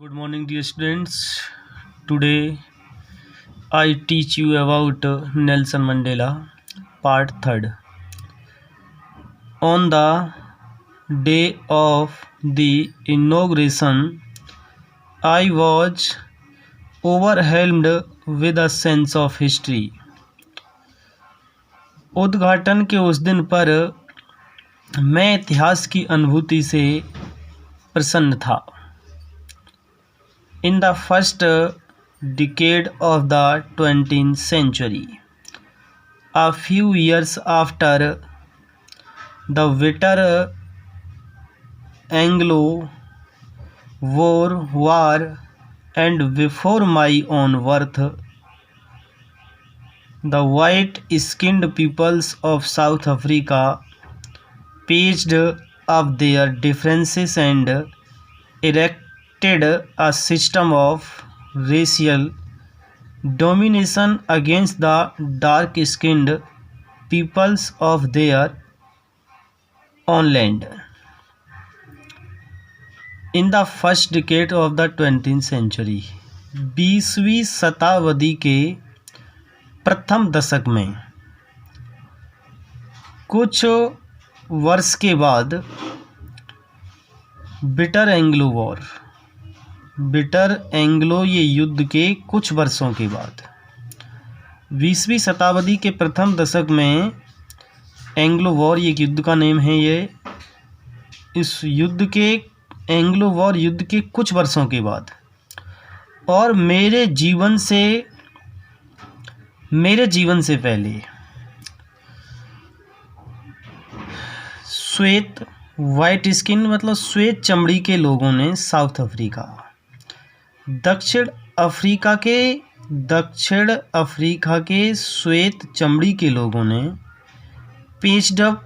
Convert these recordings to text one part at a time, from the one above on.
Good morning, dear students. Today I teach you about Nelson Mandela, part 3rd. On the day of the inauguration, I was overwhelmed with a sense of history. उद्घाटन के उस दिन पर मैं इतिहास की अनुभूति से प्रसन्न था. In the first decade of the 20th century, a few years after the bitter Anglo-Boer War and before my own birth, the white-skinned peoples of South Africa patched up their differences and erected a system of racial domination against the dark-skinned peoples of their own land. In the first decade of the 20th century, 20वीं शताब्दी के प्रथम दशक में कुछ वर्ष के बाद bitter Anglo ये युद्ध के कुछ वर्षों के बाद 20वीं शताब्दी के प्रथम दशक में एंग्लो वॉर ये युद्ध का नेम है. ये इस युद्ध के एंग्लो वॉर युद्ध के कुछ वर्षों के बाद और मेरे जीवन से पहले श्वेत वाइट स्किन मतलब श्वेत चमड़ी के लोगों ने साउथ अफ्रीका दक्षिण अफ्रीका के श्वेत चमड़ी के लोगों ने पेच्ड अप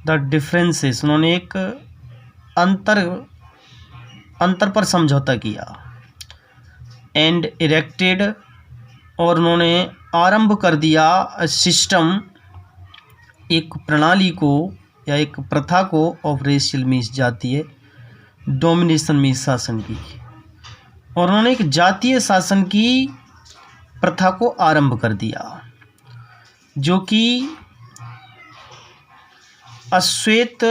द डिफरेंसेस, उन्होंने एक अंतर पर समझौता किया. एंड इरेक्टेड और उन्होंने आरंभ कर दिया सिस्टम, एक प्रणाली को या एक प्रथा को ऑफ रेशियल मीन्स जातीय, डोमिनेशन मीन्स शासन की, और उन्होंने एक जातीय शासन की प्रथा को आरंभ कर दिया जो कि अश्वेत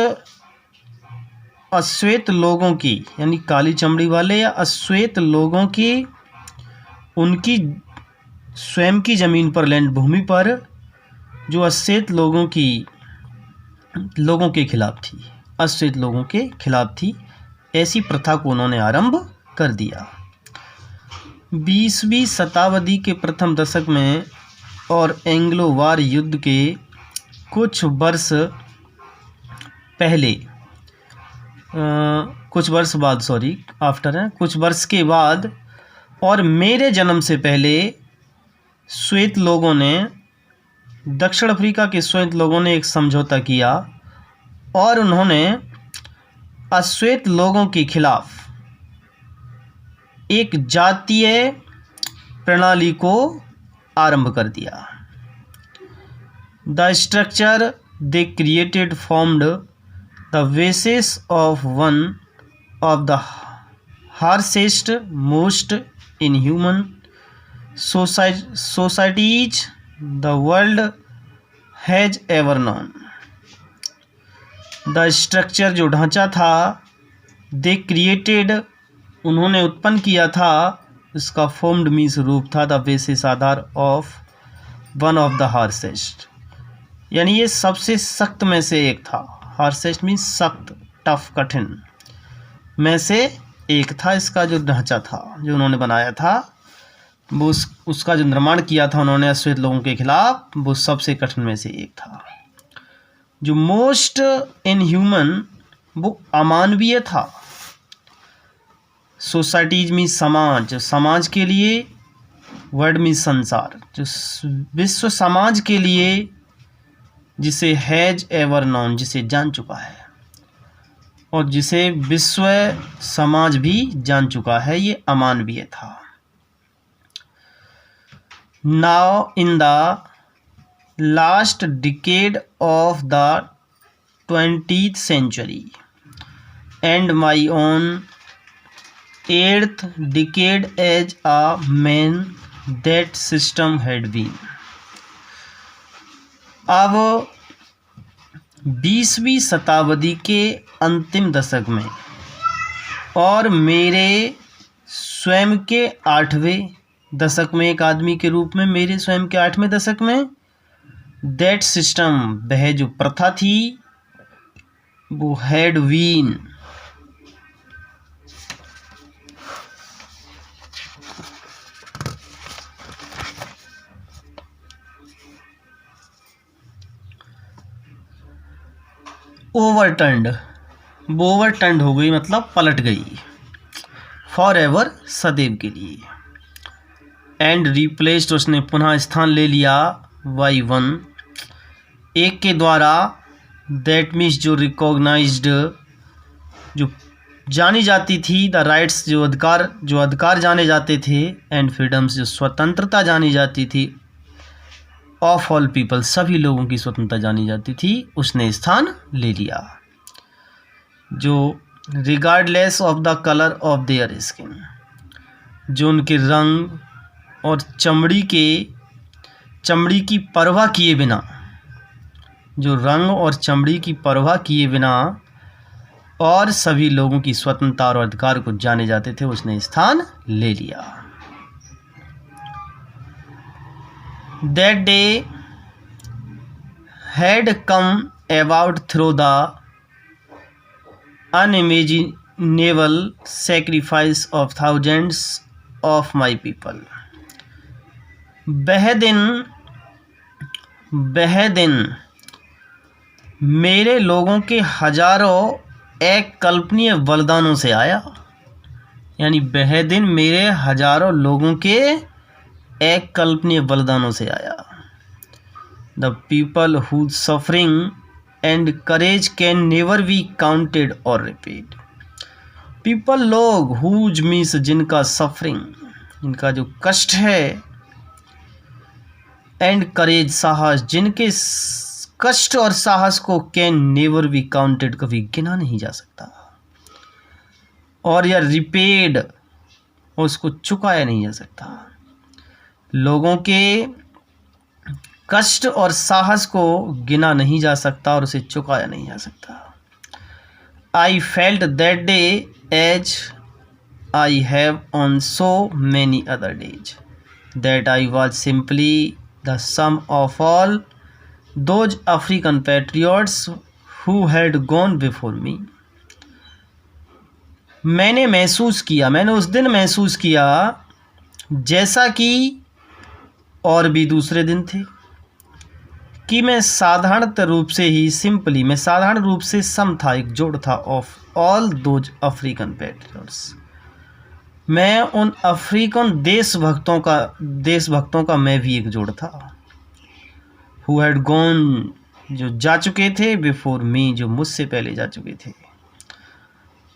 लोगों की यानी काली चमड़ी वाले या अश्वेत लोगों की उनकी स्वयं की ज़मीन पर लैंड भूमि पर जो अश्वेत लोगों के खिलाफ थी, ऐसी प्रथा को उन्होंने आरंभ कर दिया. 20वीं शताब्दी के प्रथम दशक में और एंग्लो वार युद्ध के कुछ वर्ष के बाद और मेरे जन्म से पहले श्वेत लोगों ने, दक्षिण अफ्रीका के श्वेत लोगों ने एक समझौता किया और उन्होंने अश्वेत लोगों के खिलाफ एक जातीय प्रणाली को आरंभ कर दिया. The structure they created formed the basis of one of the harshest most inhuman societies the world has ever known. The structure जो ढांचा था, दे क्रिएटेड उन्होंने उत्पन्न किया था, इसका फॉर्म्ड मीन्स रूप था, the basis Aadhaar of one of the harshest, यानी ये सबसे सख्त में से एक था. हार्शेस्ट मीन्स सख्त, टफ, कठिन में से एक था. इसका जो ढांचा था जो उन्होंने बनाया था, वो उसका जो निर्माण किया था उन्होंने अश्वेत लोगों के खिलाफ, वो सबसे कठिन में से एक था. जो मोस्ट इनह्यूमन वो अमानवीय था. सोसाइटीज में समाज के लिए, वर्ड में संसार, जो विश्व समाज के लिए, जिसे हैज एवर नॉन जिसे जान चुका है और जिसे विश्व समाज भी जान चुका है, ये अमानवीय था. Now in the last decade of the 20th century and my own 8th decade as a man that system had been. अब 20वीं शताब्दी के अंतिम दशक में और मेरे स्वयं के 8वें दशक में, एक आदमी के रूप में मेरे स्वयं के 8वें दशक में, दैट सिस्टम, वह जो प्रथा थी, वो हैड बीन, ओवरटर्न्ड, वो ओवरटर्न्ड हो गई मतलब पलट गई, फॉर एवर, सदैव के लिए, एंड रिप्लेस्ड, उसने पुनः स्थान ले लिया, बाई वन, एक के द्वारा, दैट मीन्स जो रिकॉग्नाइज्ड, जो जानी जाती थी, द राइट्स, जो अधिकार जाने जाते थे, एंड फ्रीडम्स, जो स्वतंत्रता जानी जाती थी, ऑफ ऑल पीपल, सभी लोगों की स्वतंत्रता जानी जाती थी, उसने स्थान ले लिया। जो regardless of the colour of their skin, जो उनके रंग और चमड़ी की परवाह किए बिना, जो रंग और चमड़ी की परवाह किए बिना और सभी लोगों की स्वतंत्रता और अधिकार को जाने जाते थे, उसने स्थान ले लिया। That day had come about through the unimaginable sacrifice of thousands of my people. वह दिन मेरे लोगों के हजारों एक कल्पनीय बलिदानों से आया, यानी वह दिन मेरे हजारों लोगों के एक कल्पनीय बलिदानों से आया। The people whose suffering and courage can never be counted और रिपीट। पीपल, लोग, हुज मीन्स जिनका सफरिंग, जिनका जो कष्ट है, एंड करेज, साहस, जिनके कष्ट और साहस को कैन नेवर बी काउंटेड, कभी गिना नहीं जा सकता, और या रिपेड, उसको चुकाया नहीं जा सकता। लोगों के कष्ट और साहस को गिना नहीं जा सकता और उसे चुकाया नहीं जा सकता। I felt that day as I have on so many other days, that I was simply the sum of all those African patriots who had gone before me. मैंने उस दिन महसूस किया जैसा कि और भी दूसरे दिन थे, कि मैं साधारण रूप से सम था, एक जोड़ था, of all those African patriots, मैं उन अफ्रीकन देशभक्तों का मैं भी एक जोड़ था। हु हैड गॉन, जो जा चुके थे, बिफोर मी, जो मुझसे पहले जा चुके थे,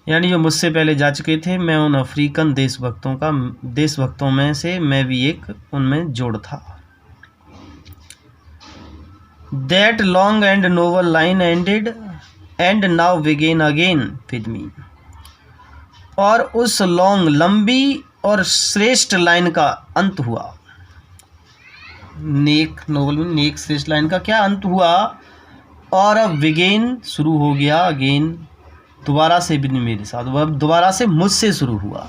यानी जो मुझसे पहले जा चुके थे, मैं उन अफ्रीकन देशभक्तों में से मैं भी एक उनमें जोड़ था। That long and noble line ended and now began again with me। और उस लंबी और श्रेष्ठ लाइन का अंत हुआ। नेक श्रेष्ठ लाइन का क्या अंत हुआ, और अब बिगेन, शुरू हो गया, अगेन, दोबारा से भी मेरे साथ, वह दोबारा से मुझसे शुरू हुआ।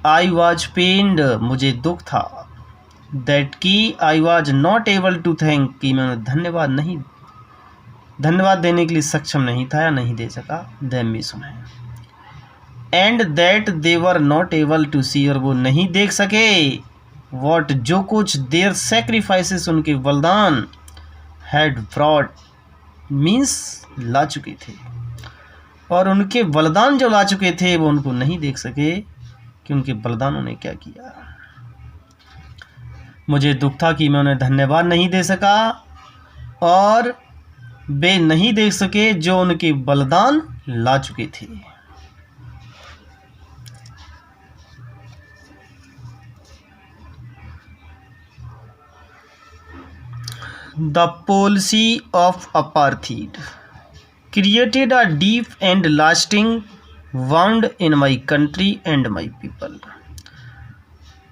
आई वॉज पेन्ड, मुझे दुख था, दैट की I was not able to thank, कि मैं धन्यवाद देने के लिए सक्षम नहीं था या नहीं दे सका, देम में सुने, and that they were not able to see, और वो नहीं देख सके, वॉट, जो कुछ, देयर सेक्रीफाइसेस, उनके बलिदान, हैड ब्रॉट, मीन्स ला चुके थे, और उनके बलिदान जो ला चुके थे वो उनको नहीं देख सके कि उनके बलिदानों ने क्या किया। मुझे दुख था कि मैं उन्हें धन्यवाद नहीं दे सका, और वे नहीं देख सके जो उनके बलिदान ला चुके थे। The policy of apartheid created a deep and lasting wound in my country and my people.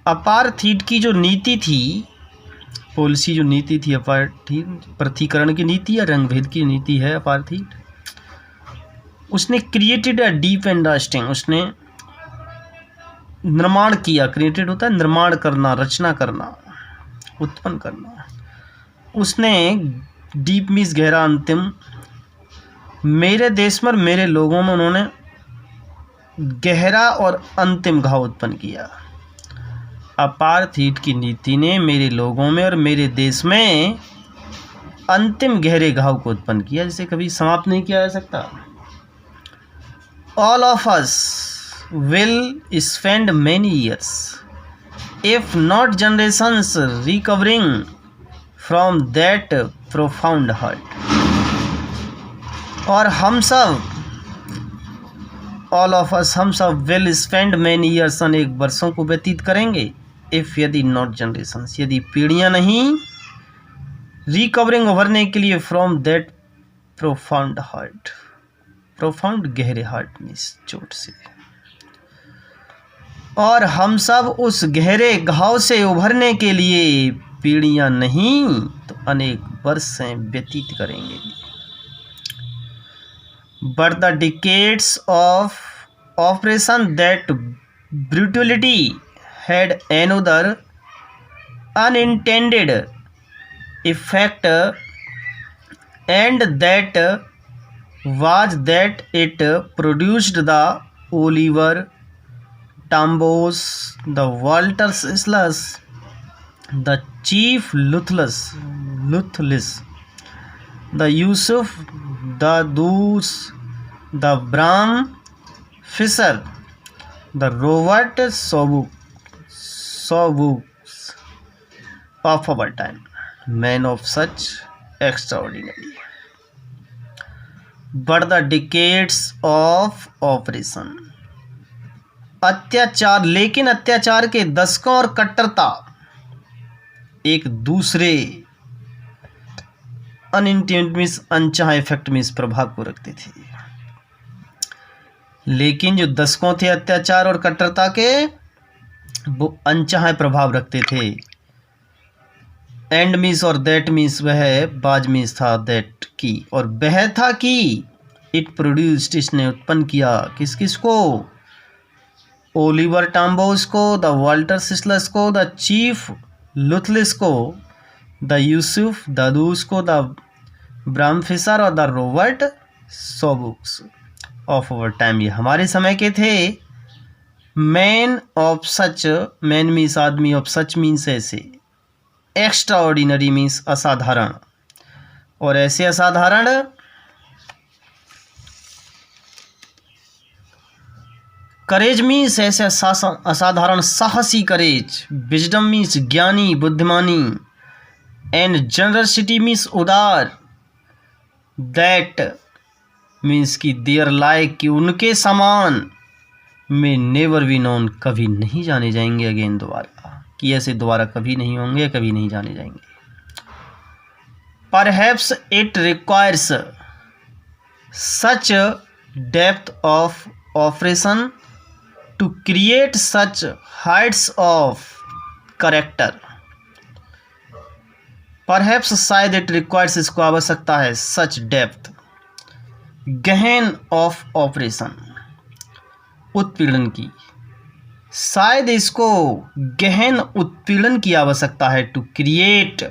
Apartheid की जो नीति थी, पॉलिसी जो नीति थी अपार्थीड, पृथकीकरण की नीति या रंगभेद की नीति है अपार्थीड, उसने created a deep and lasting, उसने निर्माण किया, क्रिएटेड होता है निर्माण करना, रचना करना, उत्पन्न करना। उसने डीप मीन्स गहरा, अंतिम, मेरे देश में मेरे लोगों में उन्होंने गहरा और अंतिम घाव उत्पन्न किया। अपार्थीड की नीति ने मेरे लोगों में और मेरे देश में अंतिम गहरे घाव को उत्पन्न किया, जिसे कभी समाप्त नहीं किया जा सकता। All of us will spend many years if not generations recovering from that profound hurt. और हम सब, ऑल ऑफ अस, हम सब विल स्पेंड मैनी ईयर्स, अनेक वर्षों को व्यतीत करेंगे, इफ यदि नॉट जनरेशंस, यदि पीढ़ियां नहीं, रिकवरिंग, उभरने के लिए, from that profound hurt, profound गहरे हार्ट में, चोट से, और हम सब उस गहरे घाव से उभरने के लिए पीढ़ियां नहीं तो अनेक वर्ष व्यतीत करेंगे। But the decades of operation that brutality had another unintended effect, and that was that it produced the Oliver Tambos, the Walter Sislas, the Chief Luthless, the Yusuf Dadus, the Bram Fisher, the Robert Sawbooks of our time, men of such extraordinary. But the decades of oppression, अत्याचार, लेकिन अत्याचार के दशकों और कट्टरता एक दूसरे unintended means अनचाहा effect means प्रभाव को रखते थे। लेकिन जो दशकों थे अत्याचार और कट्टरता के, वो अनचाहा प्रभाव रखते थे। एंड मीन्स और दैट मीन्स, वह बाज मीन्स था दैट की, और वह था कि इट प्रोड्यूस्ड, इसने उत्पन्न किया, किस किस को, ओलिवर टाम्बोस को, द वाल्टर सिस्लस को, द चीफ लुथलिस को, द यूसुफ दादूस को, द ब्राम फिशर और the Robert Sobukwes of our time, ये हमारे समय के थे। Man of such, man means आदमी, ऑफ सच मीन्स ऐसे, एक्स्ट्रा ऑर्डिनरी मीन्स असाधारण, और ऐसे असाधारण, करेज मीन्स ऐसे असाधारण साहसी करेज, विजडम मीन्स ज्ञानी बुद्धिमानी, एंड जनरसिटी मीन्स उदार, दैट मीन्स की देयर लाइक, कि उनके समान, में नेवर बी नोन, कभी नहीं जाने जाएंगे, अगेन दोबारा, कि ऐसे दोबारा कभी नहीं होंगे, कभी नहीं जाने जाएंगे। Perhaps it requires such depth of oppression to create such heights of character. Perhaps शायद, इट रिक्वायर्स इसको आवश्यकता है, सच डेप्थ, गहन ऑफ ऑपरेशन, उत्पीड़न की, शायद इसको गहन उत्पीड़न की आवश्यकता है, टू क्रिएट,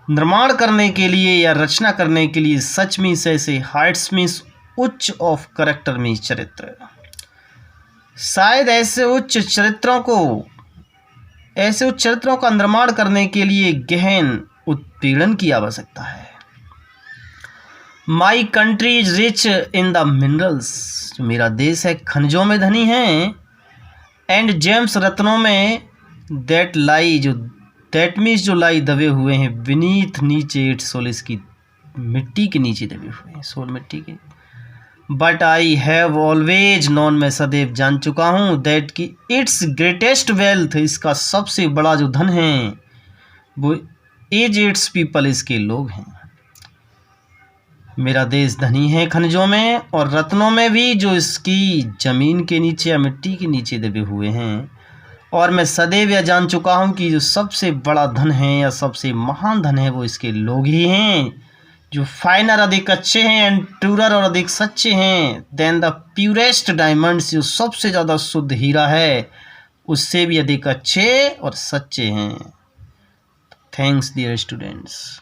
निर्माण करने के लिए या रचना करने के लिए, सच मीन्स ऐसे, हाइट्स मीन्स उच्च, ऑफ करेक्टर मीन्स चरित्र, शायद ऐसे उच्च चरित्रों का निर्माण करने के लिए गहन उत्पीड़न की आवश्यकता है। My country is rich in the minerals, जो मेरा देश है खनिजों में धनी है, एंड जेम्स, रत्नों में, दैट लाई, जो दैट मीन्स जो लाई दबे हुए हैं, बीनीथ नीचे, इट सोल, इसकी मिट्टी के नीचे दबे हुए हैं, सोल मिट्टी के। But I have always non, मैं सदैव जान चुका हूँ, दैट की इट्स ग्रेटेस्ट वेल्थ, इसका सबसे बड़ा जो धन है वो इज इट्स पीपल, इसके लोग हैं। मेरा देश धनी है खनिजों में और रत्नों में भी, जो इसकी ज़मीन के नीचे या मिट्टी के नीचे दबे हुए हैं। और मैं सदैव यह जान चुका हूँ कि जो सबसे बड़ा धन है या सबसे महान धन है वो इसके लोग ही हैं, जो फाइनर अधिक अच्छे हैं एंड ट्रूरर और अधिक सच्चे हैं देन द प्यूरेस्ट डायमंड्स, जो सबसे ज़्यादा शुद्ध हीरा है उससे भी अधिक अच्छे और सच्चे हैं। Thanks dear students.